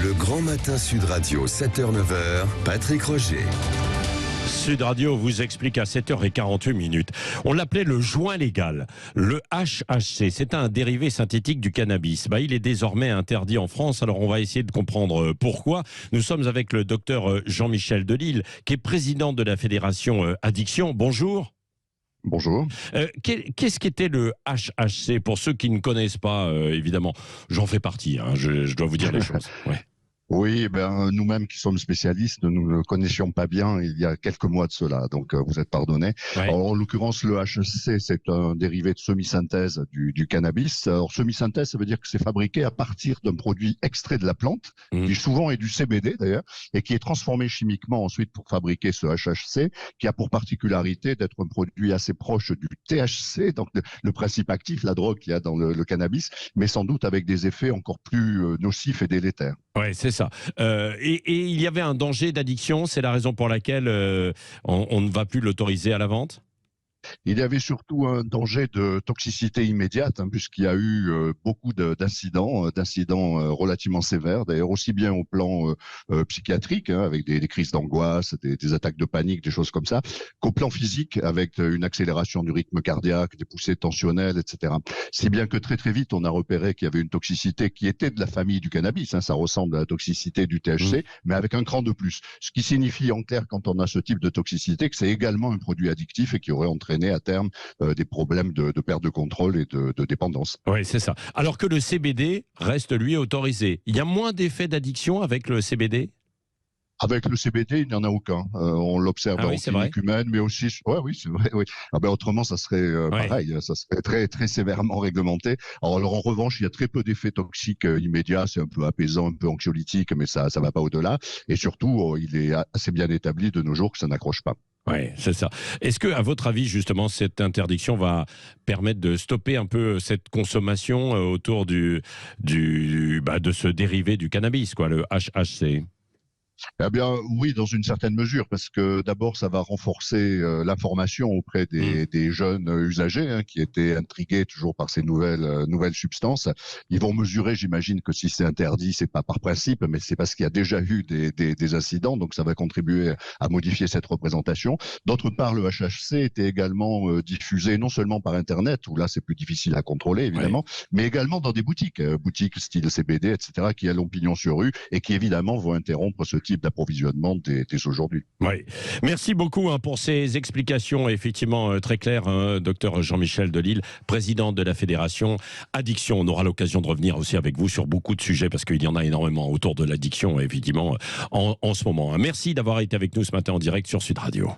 Le Grand Matin Sud Radio, 7h-9h, Patrick Roger. Sud Radio vous explique à 7h48. On l'appelait le joint légal, le HHC. C'est un dérivé synthétique du cannabis. Il est désormais interdit en France. Alors on va essayer de comprendre pourquoi. Nous sommes avec le docteur Jean-Michel Delisle, qui est président de la Fédération Addiction. Bonjour. Bonjour. Qu'est-ce qu'était le HHC pour ceux qui ne connaissent pas, évidemment? J'en fais partie, je dois vous dire les choses. Ouais. Oui, nous-mêmes qui sommes spécialistes, nous ne le connaissions pas bien il y a quelques mois de cela, donc vous êtes pardonnés. Ouais. Alors, en l'occurrence, le HHC, c'est un dérivé de semi-synthèse du cannabis. Alors, semi-synthèse, ça veut dire que c'est fabriqué à partir d'un produit extrait de la plante, qui souvent est du CBD d'ailleurs, et qui est transformé chimiquement ensuite pour fabriquer ce HHC, qui a pour particularité d'être un produit assez proche du THC, donc le principe actif, la drogue qu'il y a dans le cannabis, mais sans doute avec des effets encore plus nocifs et délétères. Ouais, c'est ça. Et il y avait un danger d'addiction, c'est la raison pour laquelle on ne va plus l'autoriser à la vente? Il y avait surtout un danger de toxicité immédiate, puisqu'il y a eu beaucoup d'incidents relativement sévères, d'ailleurs aussi bien au plan psychiatrique, avec des crises d'angoisse, des attaques de panique, des choses comme ça, qu'au plan physique, avec une accélération du rythme cardiaque, des poussées tensionnelles, etc. Si bien que très très vite, on a repéré qu'il y avait une toxicité qui était de la famille du cannabis, ça ressemble à la toxicité du THC, mais avec un cran de plus. Ce qui signifie en clair, quand on a ce type de toxicité, que c'est également un produit addictif et qui aurait entraîné à terme des problèmes de perte de contrôle et de dépendance. Oui, c'est ça. Alors que le CBD reste, lui, autorisé. Il y a moins d'effets d'addiction avec le CBD? Avec le CBD, il n'y en a aucun. On l'observe en clinique humaine, mais aussi... oui, c'est vrai. Oui. Autrement, ça serait pareil. Ça serait très, très sévèrement réglementé. Alors, en revanche, il y a très peu d'effets toxiques immédiats. C'est un peu apaisant, un peu anxiolytique, mais ça va pas au-delà. Et surtout, il est assez bien établi de nos jours que ça n'accroche pas. Oui, c'est ça. Est-ce que, à votre avis, justement, cette interdiction va permettre de stopper un peu cette consommation autour de ce dérivé du cannabis, le HHC? Eh bien, oui, dans une certaine mesure, parce que d'abord, ça va renforcer l'information auprès des jeunes usagers qui étaient intrigués toujours par ces nouvelles substances. Ils vont mesurer, j'imagine, que si c'est interdit, c'est pas par principe, mais c'est parce qu'il y a déjà eu des incidents, donc ça va contribuer à modifier cette représentation. D'autre part, le HHC était également diffusé non seulement par Internet, où là c'est plus difficile à contrôler évidemment, mais également dans des boutiques style CBD, etc., qui a l'opinion sur rue et qui évidemment vont interrompre ce type d'approvisionnement dès aujourd'hui. Oui. Merci beaucoup pour ces explications effectivement très claires, docteur Jean-Michel Delisle, président de la Fédération Addiction. On aura l'occasion de revenir aussi avec vous sur beaucoup de sujets parce qu'il y en a énormément autour de l'addiction, évidemment, en ce moment. Merci d'avoir été avec nous ce matin en direct sur Sud Radio.